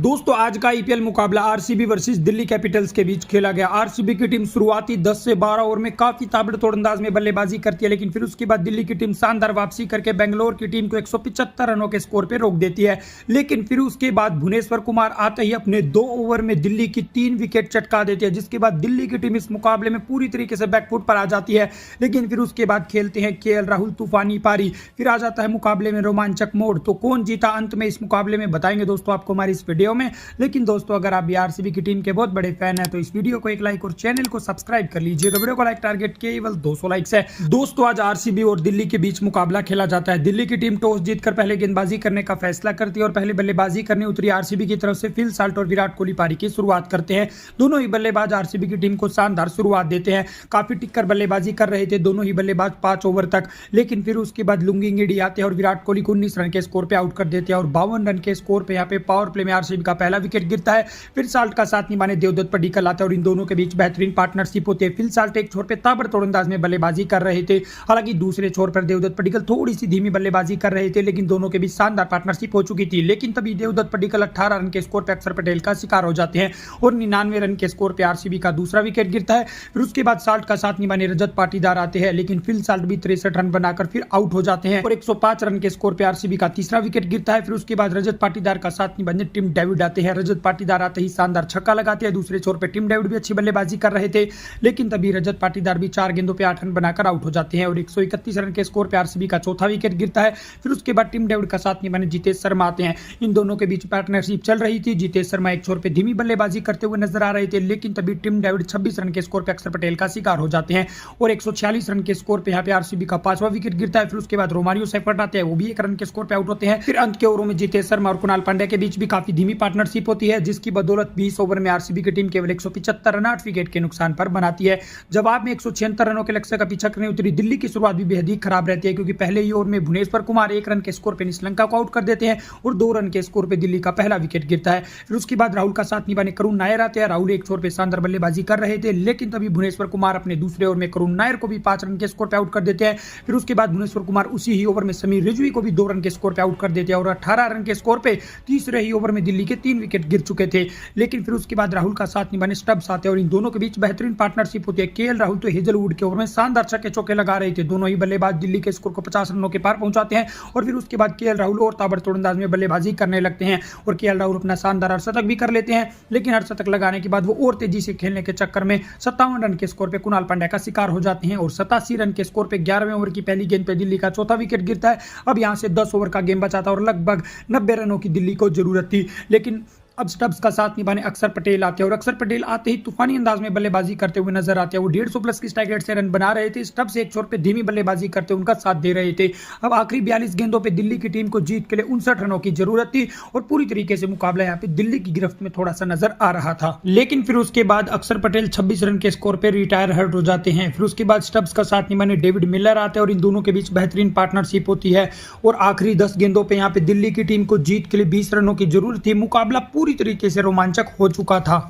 दोस्तों आज का आईपीएल मुकाबला आरसीबी वर्सेस दिल्ली कैपिटल्स के बीच खेला गया। आरसीबी की टीम शुरुआती 10 से 12 ओवर में काफी ताबड़तोड़ अंदाज में बल्लेबाजी करती है, लेकिन फिर उसके बाद दिल्ली की टीम शानदार वापसी करके बेंगलोर की टीम को 175 रनों के स्कोर पे रोक देती है। लेकिन फिर उसके बाद भुवनेश्वर कुमार आते ही अपने 2 ओवर में दिल्ली की 3 विकेट चटका देती है, जिसके बाद दिल्ली की टीम इस मुकाबले में पूरी तरीके से बैकफुट पर आ जाती है। लेकिन फिर उसके बाद खेलते हैं केएल राहुल तूफानी पारी, फिर आ जाता है मुकाबले में रोमांचक मोड़। तो कौन जीता अंत में इस मुकाबले में बताएंगे दोस्तों आपको हमारी इस वीडियो में। लेकिन दोस्तों अगर आप भी आरसीबी की टीम के बहुत बड़े फैन हैं तो इस वीडियो को एक लाइक और चैनल को सब्सक्राइब कर लीजिएगा। वीडियो को लाइक टारगेट केवल 200 लाइक्स है। दोस्तों आज आरसीबी और दिल्ली के बीच मुकाबला खेला जाता है। दिल्ली की टीम टॉस जीतकर पहले गेंदबाजी करने का फैसला करती है और पहले बल्लेबाजी करने उतरी आरसीबी की तरफ से फिल साल्ट और विराट कोहली पारी की शुरुआत करते हैं। दोनों ही बल्लेबाज आरसीबी की टीम को शानदार शुरुआत देते हैं। काफी टिककर बल्लेबाजी कर रहे थे दोनों ही बल्लेबाज 5 ओवर तक, लेकिन फिर उसके बाद लुंगी गिडी आते हैं और विराट कोहली को 19 रन के स्कोर पे आउट कर देते हैं और 52 रन के स्कोर पे यहाँ पे पावर प्ले में आरसीबी का पहला विकेट गिरता है। फिर साल्ट का साथ निभाने देवदत्त पडिक्कल आता है और इन दोनों के बीच बेहतरीन पार्टनरशिप होती है। फिल साल्ट एक छोर पे ताबड़तोड़ अंदाज में बल्लेबाजी कर रहे थे, हालांकि दूसरे छोर पर देवदत्त पडिक्कल थोड़ी सी धीमी बल्लेबाजी कर रहे थे, लेकिन दोनों के बीच शानदार पार्टनरशिप हो चुकी थी। लेकिन तभी देवदत्त पडिक्कल 18 रन के स्कोर पर अक्षर पटेल का शिकार हो जाते हैं और 99 रन के स्कोर पर आरसीबी का दूसरा विकेट गिरता है। फिर उसके बाद साल्ट का साथ निभाने रजत पाटीदार आते हैं, लेकिन फिल साल्ट भी 63 रन बनाकर फिर आउट हो जाते हैं और 105 रन के स्कोर पर आरसीबी का तीसरा विकेट गिरता है। फिर उसके बाद रजत पाटीदार का साथ निभाने टिम डेविड आते हैं। रजत पाटीदार आते ही शानदार छक्का लगाते हैं। दूसरे छोर पे टिम डेविड भी अच्छी बल्लेबाजी कर रहे थे, लेकिन तभी रजत पाटीदार भी 4 गेंदों पे 8 रन बनाकर आउट हो जाते हैं और 131 रन के स्कोर पे आरसीबी का चौथा विकेट गिरता है। फिर उसके बाद टिम डेविड का साथ निभाने जितेश शर्मा आते हैं। इन दोनों के बीच पार्टनरशिप चल रही थी। जितेश शर्मा एक छोर पे धीमी बल्लेबाजी करते हुए नजर आ रहे थे, लेकिन तभी टिम डेविड 26 रन के स्कोर पे अक्षर पटेल का शिकार हो जाते हैं और 146 रन के स्कोर पे यहाँ पे आरसीबी का 5वां विकेट गिरता है। फिर उसके बाद रोमारियो सेफर्ट आते हैं, वो भी 1 रन के स्कोर पे आउट होते हैं। फिर अंत के ओवरों में जितेश शर्मा और कुणाल पांड्या के बीच भी काफी धीमी पार्टनरशिप होती है, जिसकी बदौलत 20 ओवर में आरसीबी की टीम केवल 175 रन 8 विकेट के नुकसान पर बनाती है। जवाब में 176 रनों के लक्ष्य का पीछा करने उतरी दिल्ली की शुरुआत भी बेहद ही खराब रहती है, क्योंकि पहले ही ओवर में भुवनेश्वर कुमार 1 रन के स्कोर पे श्रीलंका को आउट कर देते हैं और 2 रन के स्कोर पे दिल्ली का पहला विकेट गिरता है। फिर उसके बाद राहुल का साथ निभाने करुण नायर आते हैं। राहुल एक छोर पे शानदार बल्लेबाजी कर रहे थे, लेकिन तभी भुवनेश्वर कुमार अपने दूसरे ओवर में करुण नायर को भी 5 रन के स्कोर पे आउट कर देते हैं। फिर उसके बाद भुवनेश्वर कुमार उसी ही ओवर में समीर रिजवी को भी 2 रन के स्कोर पे आउट कर देते हैं और 18 रन के स्कोर पे तीसरे ही ओवर में दिल्ली के 3 विकेट गिर चुके थे। लेकिन फिर उसके बाद राहुल का साथ निभाने स्टब्स आते हैं और इन दोनों के बीच बेहतरीन पार्टनरशिप होती है। केएल राहुल तो हेजलवुड के ओवर में शानदार छक्के चौके लगा रहे थे। दोनों ही बल्लेबाज दिल्ली के स्कोर को 50 रनों के पार पहुंचाते हैं और फिर उसके बाद केएल राहुल और ताबड़तोड़ अंदाज में बल्लेबाजी करने लगते हैं और केएल राहुल अपना शानदार अर्धशतक भी कर लेते हैं। लेकिन अर्धशतक लगाने के बाद वो और तेजी से खेलने के चक्कर में 57 रन के स्कोर पे कुणाल पांड्या का शिकार हो जाते हैं और 87 रन के स्कोर पे 11वें ओवर की पहली गेंद पे दिल्ली का चौथा विकेट गिरता है। अब यहां से 10 ओवर का गेम बचा था और लगभग 90 रनों की दिल्ली को जरूरत थी, लेकिन अब स्टब्स का साथ निभाने अक्षर पटेल आते हैं और अक्षर पटेल आते ही तूफानी अंदाज में बल्लेबाजी करते हुए नजर आते हैं। वो 150 प्लस की स्ट्राइक रेट से रन बना रहे थे। स्टब्स एक छोर पे धीमी बल्लेबाजी करते उनका साथ दे रहे थे। अब आखिरी 42 गेंदों पे दिल्ली की टीम को जीत के लिए 59 रनों की जरूरत थी और पूरी तरीके से मुकाबला यहाँ पे दिल्ली की गिरफ्त में थोड़ा सा नजर आ रहा था। लेकिन फिर उसके बाद अक्षर पटेल 26 रन के स्कोर पे रिटायर हर्ट हो जाते हैं। फिर उसके बाद स्टब्स का साथ निभाने डेविड मिलर आते हैं और इन दोनों के बीच बेहतरीन पार्टनरशिप होती है और आखिरी 10 गेंदों पे यहाँ पे दिल्ली की टीम को जीत के लिए 20 रनों की जरूरत थी। मुकाबला पूरी तरीके से रोमांचक हो चुका था।